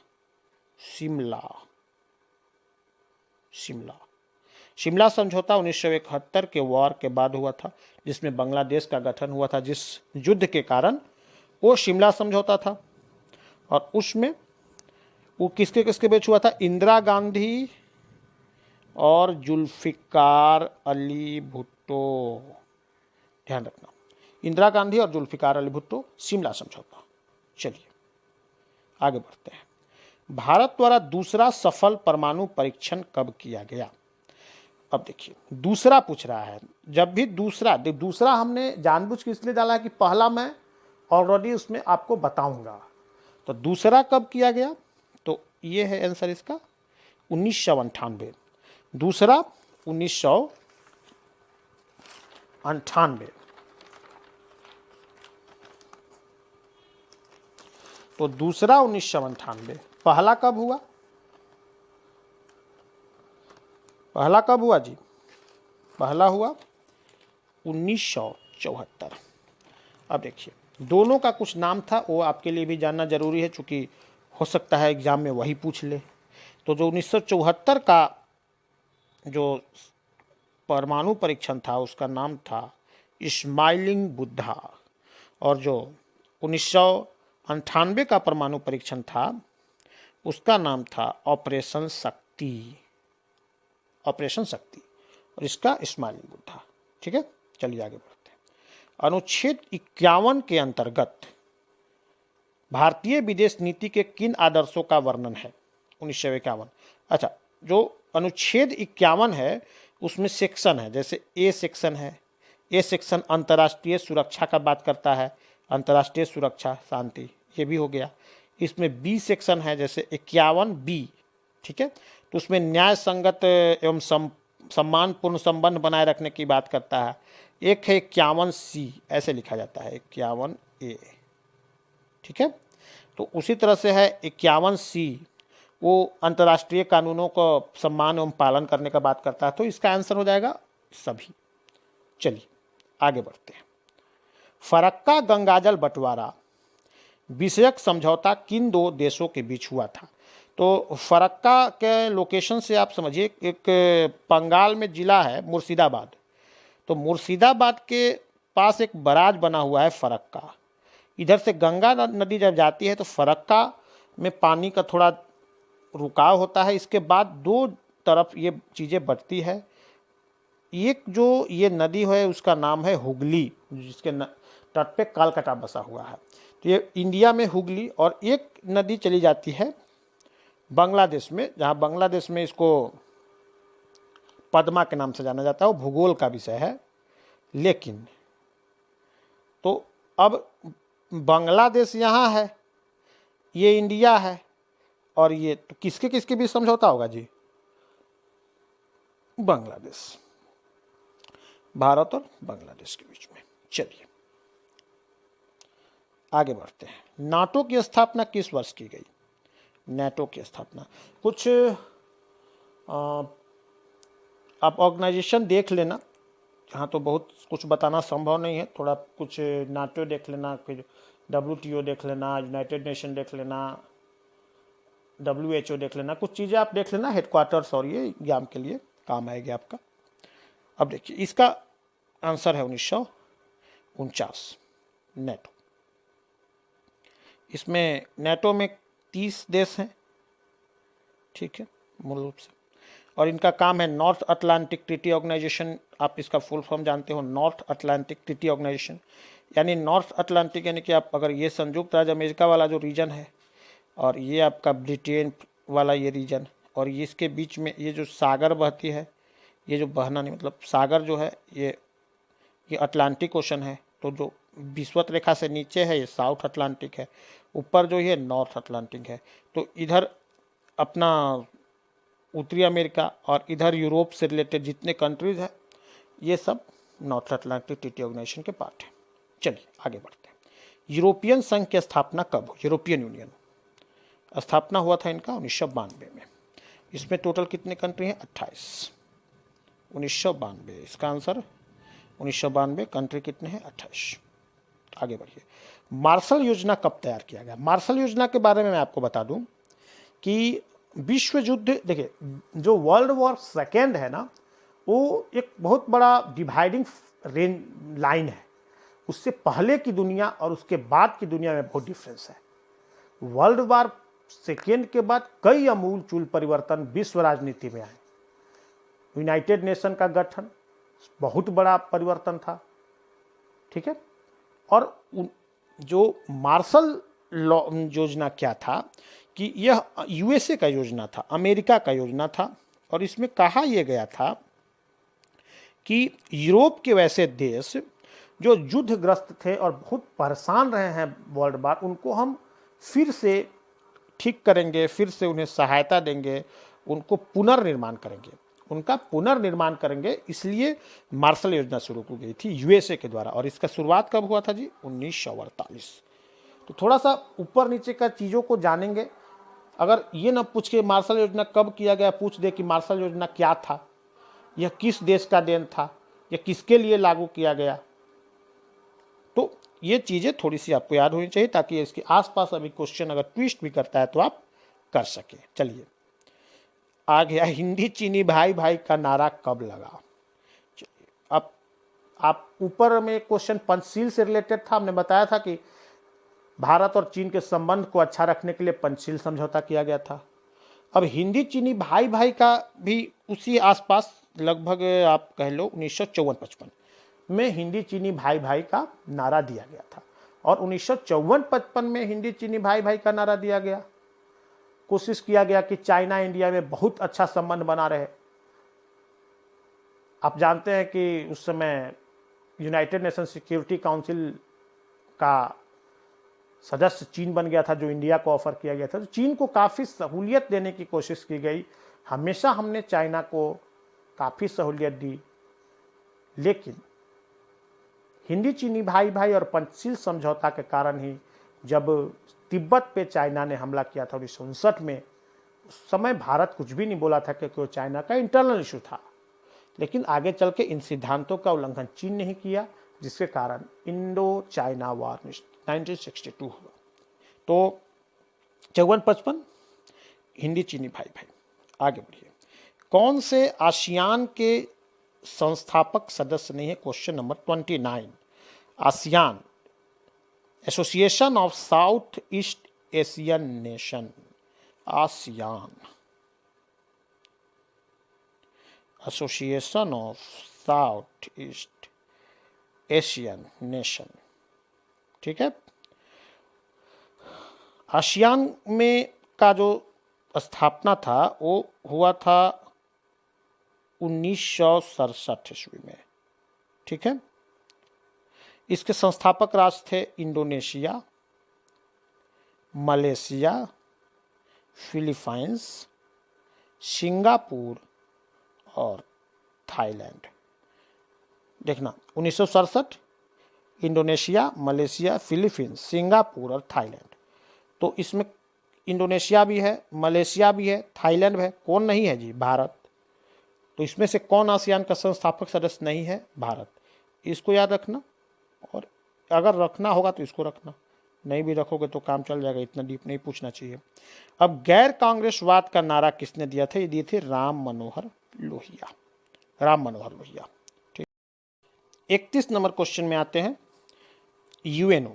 शिमला समझौता 1971 के वॉर के बाद हुआ था, जिसमें बांग्लादेश का गठन हुआ था, जिस युद्ध के कारण वो शिमला समझौता था। और उसमें वो किसके किसके बीच हुआ था, इंदिरा गांधी और जुल्फिकार अली भुट्टो। ध्यान रखना, इंदिरा गांधी और जुल्फिकार अली भुट्टो, शिमला समझौता। चलिए आगे बढ़ते हैं। भारत द्वारा दूसरा सफल परमाणु परीक्षण कब किया गया। अब देखिए, दूसरा पूछ रहा है। जब भी दूसरा हमने जानबूझ के इसलिए डाला है कि पहला मैं ऑलरेडी उसमें आपको बताऊंगा। तो दूसरा कब किया गया, तो ये है आंसर इसका 1998। दूसरा 1998। तो दूसरा 1998। पहला कब हुआ, जी, पहला हुआ 1974। अब देखिए, दोनों का कुछ नाम था, वो आपके लिए भी जानना जरूरी है, चूंकि हो सकता है एग्जाम में वही पूछ ले। तो जो 1974 का जो परमाणु परीक्षण था, उसका नाम था स्माइलिंग बुद्धा, और जो 1998 का परमाणु परीक्षण था, उसका नाम था ऑपरेशन शक्ति, और इसका स्माइलिंग बुद्धा। ठीक है, चलिए आगे बढ़ते हैं। अनुच्छेद 51 के अंतर्गत भारतीय विदेश नीति के किन आदर्शों का वर्णन है। 1951। अच्छा, जो अनुच्छेद 51 है उसमें सेक्शन है, जैसे ए सेक्शन है, ए सेक्शन अंतर्राष्ट्रीय सुरक्षा का बात करता है, अंतर्राष्ट्रीय सुरक्षा शांति, ये भी हो गया। इसमें बी सेक्शन है जैसे 51 बी, ठीक है, तो उसमें न्याय संगत एवं सम्मानपूर्ण संबंध बनाए रखने की बात करता है। एक है 51 सी, ऐसे लिखा जाता है 51 ए, ठीक है। तो उसी तरह से है 51 सी, वो अंतर्राष्ट्रीय कानूनों को सम्मान एवं पालन करने का बात करता है। तो इसका आंसर हो जाएगा सभी। चलिए आगे बढ़ते हैं। फरक्का गंगाजल बंटवारा विषयक समझौता किन दो देशों के बीच हुआ था? तो फरक्का के लोकेशन से आप समझिए, एक बंगाल में जिला है मुर्शिदाबाद, तो मुर्शिदाबाद के पास एक बराज बना हुआ है फरक्का। इधर से गंगा नदी जब जाती है तो फरक्का में पानी का थोड़ा रुकाव होता है, इसके बाद दो तरफ ये चीज़ें बढ़ती है। एक जो ये नदी है उसका नाम है हुगली, जिसके तट पे कालकटा बसा हुआ है, तो ये इंडिया में हुगली। और एक नदी चली जाती है बांग्लादेश में, जहाँ बांग्लादेश में इसको पद्मा के नाम से जाना जाता है, वो भूगोल का विषय है। लेकिन तो अब बांग्लादेश यहाँ है, ये इंडिया है, और ये तो किसके किसके बीच समझौता होगा जी? बांग्लादेश, भारत और बांग्लादेश के बीच में। चलिए आगे बढ़ते हैं। नाटो की स्थापना किस वर्ष की गई? नाटो की स्थापना कुछ आप ऑर्गेनाइजेशन देख लेना, यहाँ तो बहुत कुछ बताना संभव नहीं है, थोड़ा कुछ नाटो देख लेना, फिर WTO देख लेना, यूनाइटेड नेशन देख लेना, WHO देख लेना, कुछ चीज़ें आप देख लेना, हेडक्वार्टर्स, और ये एग्जाम के लिए काम आएगा आपका। अब देखिए इसका आंसर है 1949 नेटो। इसमें नेटो में 30 देश हैं, ठीक है, मूल रूप से, और इनका काम है नॉर्थ अटलांटिक ट्रीटी ऑर्गेनाइजेशन। आप इसका फुल फॉर्म जानते हो, नॉर्थ अटलांटिक ट्रीटी ऑर्गेनाइजेशन, यानी नॉर्थ अटलांटिक यानी कि आप अगर ये संयुक्त राज्य अमेरिका वाला जो रीजन है, और ये आपका ब्रिटेन वाला ये रीजन, और ये इसके बीच में ये जो सागर बहती है, ये जो बहना नहीं मतलब सागर जो है ये अटलांटिक ओशन है। तो जो विषुवत रेखा से नीचे है ये साउथ अटलांटिक है, ऊपर जो ये नॉर्थ अटलांटिक है। तो इधर अपना उत्तरी अमेरिका और इधर यूरोप से रिलेटेड जितने कंट्रीज हैं ये सब नॉर्थ अटलांटिक ट्रीटी ऑर्गेनाइजेशन के पार्ट हैं। चलिए आगे बढ़ते हैं। यूरोपियन संघ की स्थापना कब हुई? यूरोपियन यूनियन स्थापना हुआ था इनका 1992 में। इसमें टोटल कितने कंट्री हैं? 28। 1992, इसका आंसर 1992। कंट्री कितने हैं? 28। आगे बढ़िए। मार्शल योजना कब तैयार किया गया? मार्शल योजना के बारे में मैं आपको बता दूं कि विश्व युद्ध, देखिए जो वर्ल्ड वॉर सेकेंड है ना, वो एक बहुत बड़ा डिवाइडिंग रेंज लाइन है। उससे पहले की दुनिया और उसके बाद की दुनिया में बहुत डिफरेंस है। वर्ल्ड वॉर सेकेंड के बाद कई अमूलचूल परिवर्तन विश्व राजनीति में आए। यूनाइटेड नेशन का गठन बहुत बड़ा परिवर्तन था, ठीक है। और जो मार्शल लॉ योजना क्या था कि यह USA का योजना था, अमेरिका का योजना था, और इसमें कहा यह गया था कि यूरोप के वैसे देश जो युद्धग्रस्त थे और बहुत परेशान रहे हैं वर्ल्ड वॉर, उनको हम फिर से ठीक करेंगे, फिर से उन्हें सहायता देंगे, उनको पुनर्निर्माण करेंगे, उनका पुनर्निर्माण करेंगे। इसलिए मार्शल योजना शुरू की गई थी USA के द्वारा। और इसका शुरुआत कब हुआ था जी? 1948। तो थोड़ा सा ऊपर नीचे का चीज़ों को जानेंगे। अगर ये ना पूछ के मार्शल योजना कब किया गया, पूछ दे कि मार्शल योजना क्या था, यह किस देश का देन था, यह किसके लिए लागू किया गया, तो ये चीज़ें थोड़ी सी आपको याद होनी चाहिए, ताकि इसके आसपास अभी क्वेश्चन अगर ट्विस्ट भी करता है तो आप कर सके। चलिए आ गया, हिंदी चीनी भाई भाई का नारा कब लगा? चलिए अब आप ऊपर में क्वेश्चन पंचशील से रिलेटेड था। हमने बताया था कि भारत और चीन के संबंध को अच्छा रखने के लिए पंचशील समझौता किया गया था। अब हिंदी चीनी भाई भाई का भी उसी आसपास लगभग आप कह लो 1954-55 में हिंदी चीनी भाई भाई का नारा दिया गया था। और 1954-55 में हिंदी चीनी भाई भाई का नारा दिया गया। कोशिश किया गया कि चाइना इंडिया में बहुत अच्छा संबंध बना रहे। आप जानते हैं कि उस समय यूनाइटेड नेशन सिक्योरिटी काउंसिल का सदस्य चीन बन गया था, जो इंडिया को ऑफर किया गया था, तो चीन को काफ़ी सहूलियत देने की कोशिश की गई। हमेशा हमने चाइना को काफ़ी सहूलियत दी, लेकिन हिंदी चीनी भाई भाई और पंचशील समझौता के कारण ही जब तिब्बत पे चाइना ने हमला किया था 1959 में, उस समय भारत कुछ भी नहीं बोला था क्योंकि वो चाइना का इंटरनल इशू था। लेकिन आगे चल के इन सिद्धांतों का उल्लंघन चीन नहीं किया, जिसके कारण इंडो चाइना वॉर 1962 हुआ। तो 54-55 हिंदी चीनी भाई भाई। आगे बढ़िए, कौन से आसियान के संस्थापक सदस्य नहीं है? Question number 29। ASEAN, association of south east Asian nation, ASEAN, association of south east Asian nation. ठीक है, आसियान में का जो स्थापना था वो हुआ था 1967 ईस्वी में। ठीक है, इसके संस्थापक राष्ट्र थे इंडोनेशिया, मलेशिया, फिलीपाइंस, सिंगापुर और थाईलैंड। देखना, 1967 इंडोनेशिया, मलेशिया, फिलीपींस, सिंगापुर और थाईलैंड। तो इसमें इंडोनेशिया भी है, मलेशिया भी है, थाईलैंड भी है, कौन नहीं है जी? भारत। तो इसमें से कौन आसियान का संस्थापक सदस्य नहीं है? भारत। इसको याद रखना, और अगर रखना होगा तो इसको रखना, नहीं भी रखोगे तो काम चल जाएगा, इतना डीप नहीं पूछना चाहिए। अब गैर कांग्रेसवाद का नारा किसने दिया था? ये दिए थे राम मनोहर लोहिया, राम मनोहर लोहिया। ठीक, 31 नंबर क्वेश्चन में आते हैं। यूएनओ,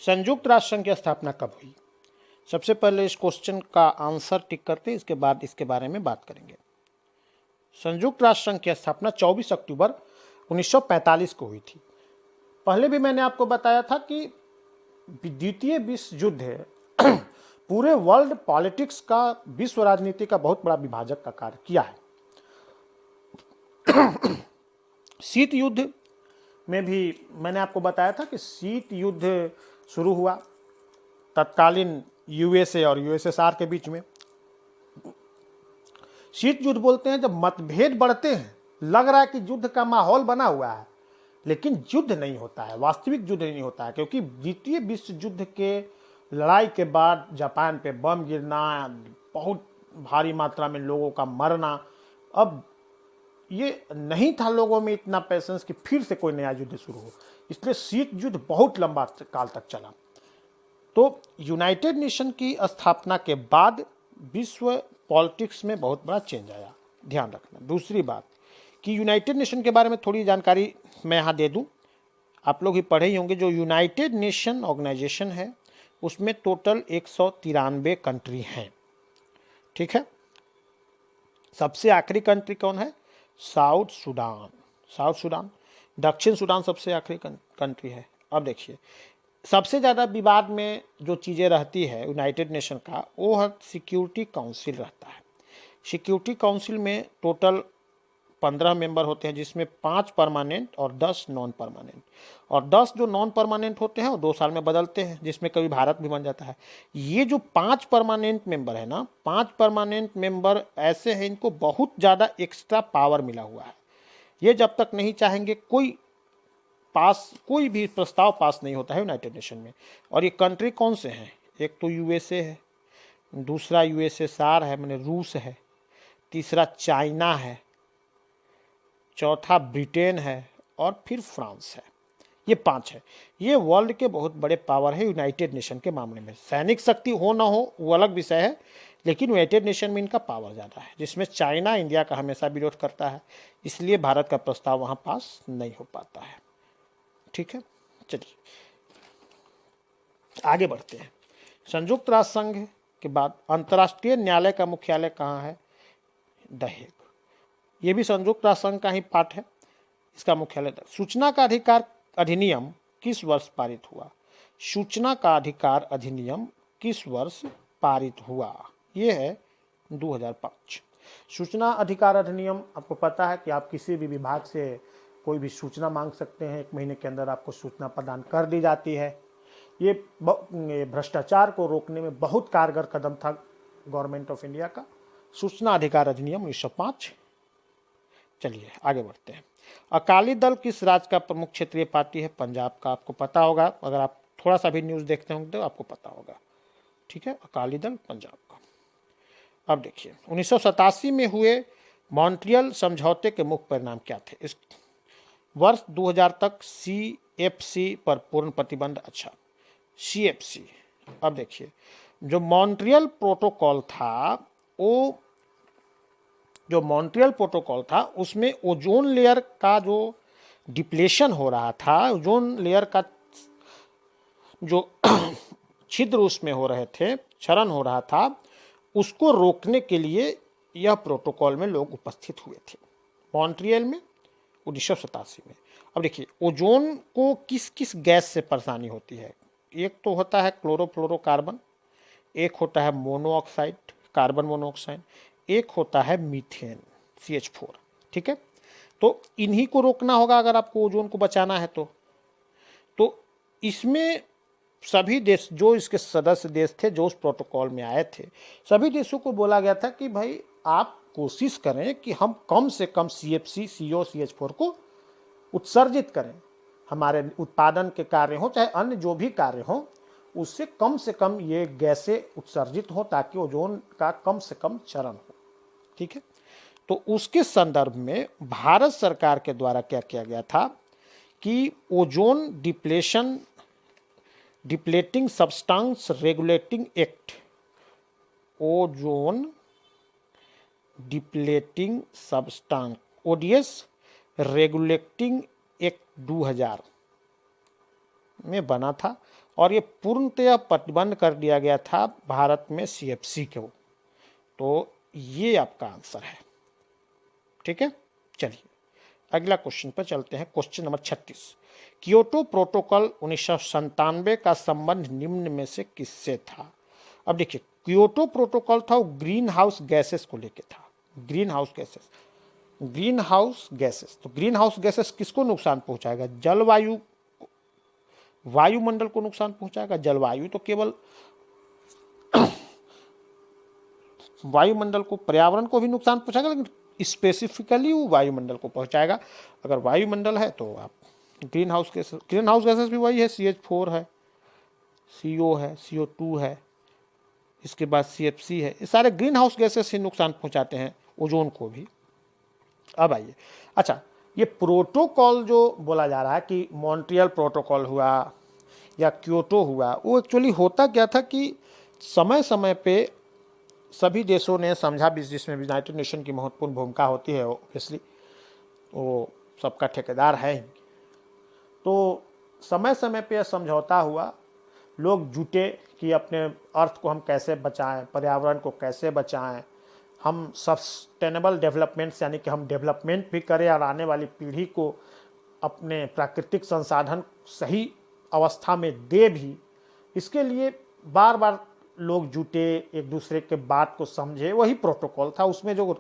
संयुक्त राष्ट्र संघ की स्थापना कब हुई? सबसे पहले इस क्वेश्चन का आंसर टिक करते हैं, इसके बाद इसके बारे में बात करेंगे। संयुक्त राष्ट्र संघ की स्थापना 24 अक्टूबर 1945 को हुई थी। पहले भी मैंने आपको बताया था कि द्वितीय विश्व युद्ध है पूरे वर्ल्ड पॉलिटिक्स का, विश्व राजनीति का बहुत बड़ा विभाजक का कार्य किया है। शीत युद्ध में भी मैंने आपको बताया था कि शीत युद्ध शुरू हुआ तत्कालीन यूएसए और यूएसएसआर के बीच में। शीत युद्ध बोलते हैं जब मतभेद बढ़ते हैं, लग रहा है कि युद्ध का माहौल बना हुआ है, लेकिन युद्ध नहीं होता है, वास्तविक युद्ध नहीं होता है, क्योंकि द्वितीय विश्व युद्ध के लड़ाई के बाद जापान पे बम गिरना, बहुत भारी मात्रा में लोगों का मरना, अब ये नहीं था लोगों में इतना पेशेंस कि फिर से कोई नया युद्ध शुरू हो, इसलिए शीत युद्ध बहुत लंबा काल तक चला। तो यूनाइटेड नेशन की स्थापना के बाद विश्व पॉलिटिक्स में बहुत बड़ा चेंज आया, ध्यान रखना। दूसरी बात कि यूनाइटेड नेशन के बारे में थोड़ी जानकारी मैं यहाँ दे दूँ, आप लोग ही पढ़े ही होंगे। जो यूनाइटेड नेशन ऑर्गेनाइजेशन है उसमें टोटल 193 कंट्री हैं। ठीक है, सबसे आखिरी कंट्री कौन है? South Sudan. साउथ सूडान, दक्षिण सूडान सबसे आखिरी कंट्री है। अब देखिए, सबसे ज़्यादा विवाद में जो चीज़ें रहती है यूनाइटेड नेशन का, वो है सिक्योरिटी काउंसिल रहता है। सिक्योरिटी काउंसिल में टोटल 15 मेंबर होते हैं, जिसमें 5 परमानेंट और 10 नॉन परमानेंट, और 10 जो नॉन परमानेंट होते हैं वो 2 साल में बदलते हैं, जिसमें कभी भारत भी बन जाता है। ये जो 5 परमानेंट मेंबर है ना, 5 परमानेंट मेंबर ऐसे हैं, इनको बहुत ज़्यादा एक्स्ट्रा पावर मिला हुआ है। ये जब तक नहीं चाहेंगे कोई भी प्रस्ताव पास नहीं होता है यूनाइटेड नेशन में। और ये कंट्री कौन से हैं? एक तो यूएसए है, दूसरा यूएसएसआर है, मैंने रूस है, तीसरा चाइना है, चौथा ब्रिटेन है, और फिर फ्रांस है। ये 5 है। ये वर्ल्ड के बहुत बड़े पावर है यूनाइटेड नेशन के मामले में। सैनिक शक्ति हो ना हो वो अलग विषय है, लेकिन यूनाइटेड नेशन में इनका पावर ज़्यादा है, जिसमें चाइना इंडिया का हमेशा विरोध करता है, इसलिए भारत का प्रस्ताव वहाँ पास नहीं हो पाता है। ठीक है, चलिए आगे बढ़ते हैं। संयुक्त राष्ट्र संघ के बाद अंतर्राष्ट्रीय न्यायालय का मुख्यालय कहाँ है? The Hague. ये भी संयुक्त राष्ट्र संघ का ही पार्ट है, इसका मुख्यालय। सूचना का अधिकार अधिनियम किस वर्ष पारित हुआ? सूचना का अधिकार अधिनियम किस वर्ष पारित हुआ? ये है 2005। सूचना अधिकार अधिनियम, आपको पता है कि आप किसी भी विभाग से कोई भी सूचना मांग सकते हैं, 1 महीने के अंदर आपको सूचना प्रदान कर दी जाती है। ये भ्रष्टाचार को रोकने में बहुत कारगर कदम था गवर्नमेंट ऑफ इंडिया का, सूचना अधिकार अधिनियम 1905। चलिए आगे बढ़ते हैं। अकाली दल किस राज्य का प्रमुख क्षेत्रीय पार्टी है? पंजाब का। आपको पता होगा, अगर आप थोड़ा सा भी न्यूज़ देखते होंगे तो आपको पता होगा। ठीक है, अकाली दल पंजाब का। अब देखिए 1987 में हुए मॉन्ट्रियल समझौते के मुख्य परिणाम क्या थे? इस वर्ष 2000 तक CFC पर पूर्ण प्रतिबंध। अच्छा, CFC। अब देखिए जो मॉन्ट्रियल प्रोटोकॉल था, वो जो मॉन्ट्रियल प्रोटोकॉल था उसमें ओजोन लेयर का जो डिप्लेशन हो रहा था, ओजोन लेयर का जो छिद्र उसमें हो रहे थे, क्षरण हो रहा था, उसको रोकने के लिए यह प्रोटोकॉल में लोग उपस्थित हुए थे मॉन्ट्रियल में 1987 में। अब देखिए ओजोन को किस किस गैस से परेशानी होती है? एक तो होता है क्लोरोफ्लोरोकार्बन, एक होता है मोनोऑक्साइड कार्बन मोनोऑक्साइड, एक होता है मीथेन CH4। ठीक है, तो इन्हीं को रोकना होगा अगर आपको ओजोन को बचाना है तो इसमें सभी देश जो इसके सदस्य देश थे जो उस प्रोटोकॉल में आए थे, सभी देशों को बोला गया था कि भाई आप कोशिश करें कि हम कम से कम CFC CO CH4 को उत्सर्जित करें, हमारे उत्पादन के कार्य हो चाहे अन्य जो भी कार्य हो उससे कम ये गैसें उत्सर्जित हो ताकि ओजोन का कम से कम क्षरण हो। ठीक है, तो उसके संदर्भ में भारत सरकार के द्वारा क्या किया गया था कि ozone depleting substance regulating act, ozone depleting substance ODS regulating act 2000 में बना था और ये पूर्णतः प्रतिबंध कर दिया गया था भारत में CFC को। तो ये आपका आंसर है। ठीक है, चलिए अगला क्वेश्चन पर चलते हैं। क्वेश्चन नंबर 36, कियोटो प्रोटोकॉल 1997 का संबंध निम्न में से किससे था? अब देखिए कियोटो प्रोटोकॉल था वो ग्रीन हाउस गैसेस को लेके था। ग्रीन हाउस गैसेस, तो ग्रीन हाउस गैसेस किसको नुकसान पहुंचाएगा? जलवायु, वायुमंडल को नुकसान पहुंचाएगा। जलवायु तो केवल वायुमंडल को, पर्यावरण को भी नुकसान पहुंचाएगा, लेकिन स्पेसिफिकली वो वायुमंडल को पहुंचाएगा। अगर वायुमंडल है तो आप ग्रीन हाउस गैसेस भी वही है, CH4 है, CO है, CO2 है, इसके बाद CFC है। ये सारे ग्रीन हाउस गैसेस ही नुकसान पहुंचाते हैं ओजोन को भी। अब आइए, अच्छा ये प्रोटोकॉल जो बोला जा रहा है कि मॉन्ट्रियल प्रोटोकॉल हुआ या क्योटो हुआ, वो एक्चुअली होता क्या था कि समय समय पे सभी देशों ने समझा भी, जिसमें यूनाइटेड नेशन की महत्वपूर्ण भूमिका होती है, ऑब्वियसली वो सबका ठेकेदार है। तो समय समय पे समझौता हुआ, लोग जुटे कि अपने अर्थ को हम कैसे बचाएं, पर्यावरण को कैसे बचाएं, हम सस्टेनेबल डेवलपमेंट्स यानी कि हम डेवलपमेंट भी करें और आने वाली पीढ़ी को अपने प्राकृतिक संसाधन सही अवस्था में दे भी। इसके लिए बार बार लोग जुटे, एक दूसरे के बात को समझे, वही प्रोटोकॉल था। उसमें जो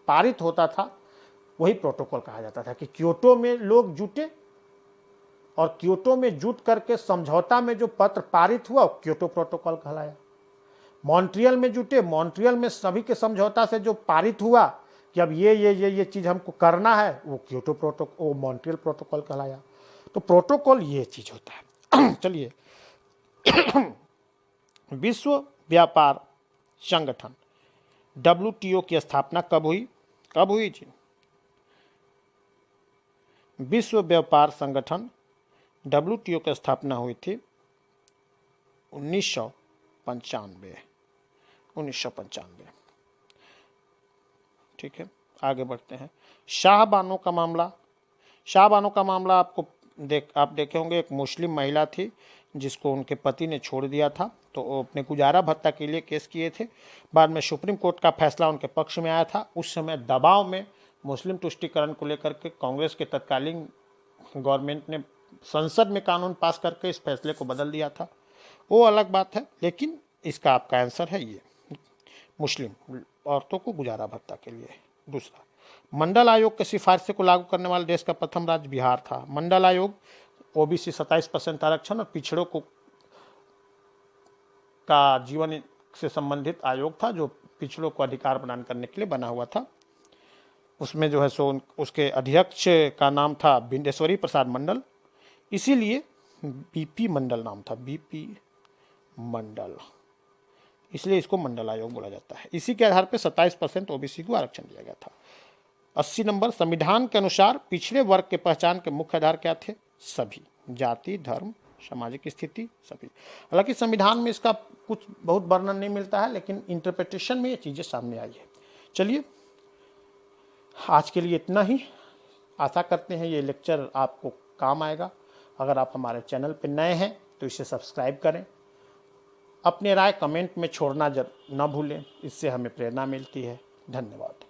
पारित होता था वही प्रोटोकॉल कहा जाता था कि क्योटो में लोग जुटे और क्योटो में जुट करके समझौता में जो पत्र पारित हुआ क्योटो प्रोटोकॉल कहलाया। मॉन्ट्रियल में जुटे, मॉन्ट्रियल में सभी के समझौता से जो पारित हुआ कि अब ये चीज़ हमको करना है, वो क्योटो प्रोटोकॉल, वो मॉन्ट्रियल प्रोटोकॉल कहलाया। तो प्रोटोकॉल ये चीज़ होता है। चलिए विश्व व्यापार संगठन WTO की स्थापना कब हुई? कब हुई जी? विश्व व्यापार संगठन WTO की स्थापना हुई थी 1995। ठीक है, आगे बढ़ते हैं। शाहबानो का मामला आप देखे होंगे। एक मुस्लिम महिला थी जिसको उनके पति ने छोड़ दिया था, तो वो अपने गुजारा भत्ता के लिए केस किए थे। बाद में सुप्रीम कोर्ट का फैसला उनके पक्ष में आया था। उस समय दबाव में मुस्लिम तुष्टीकरण को लेकर के कांग्रेस के तत्कालीन गवर्नमेंट ने संसद में कानून पास करके इस फैसले को बदल दिया था, वो अलग बात है। लेकिन इसका आपका आंसर है ये, मुस्लिम औरतों को गुजारा भत्ता के लिए। दूसरा, मंडल आयोग के सिफारिशों को लागू करने वाले देश का प्रथम राज्य बिहार था। मंडल आयोग ओबीसी 27% आरक्षण और पिछड़ों को का जीवन से संबंधित आयोग था, जो पिछड़ों को अधिकार प्रदान करने के लिए बना हुआ था। उसमें जो है सो उसके अध्यक्ष का नाम था बिंदेश्वरी प्रसाद मंडल, इसीलिए बीपी मंडल नाम था, बीपी मंडल, इसलिए इसको मंडल आयोग बोला जाता है। इसी के आधार पर 27% ओबीसी को आरक्षण दिया गया था। 80 नंबर, संविधान के अनुसार पिछड़े वर्ग के पहचान के मुख्य आधार क्या थे? सभी, जाति, धर्म, सामाजिक स्थिति, सभी। हालांकि संविधान में इसका कुछ बहुत वर्णन नहीं मिलता है, लेकिन इंटरप्रिटेशन में ये चीज़ें सामने आई है। चलिए, आज के लिए इतना ही। आशा करते हैं ये लेक्चर आपको काम आएगा। अगर आप हमारे चैनल पर नए हैं तो इसे सब्सक्राइब करें। अपनी राय कमेंट में छोड़ना ना भूलें, इससे हमें प्रेरणा मिलती है। धन्यवाद।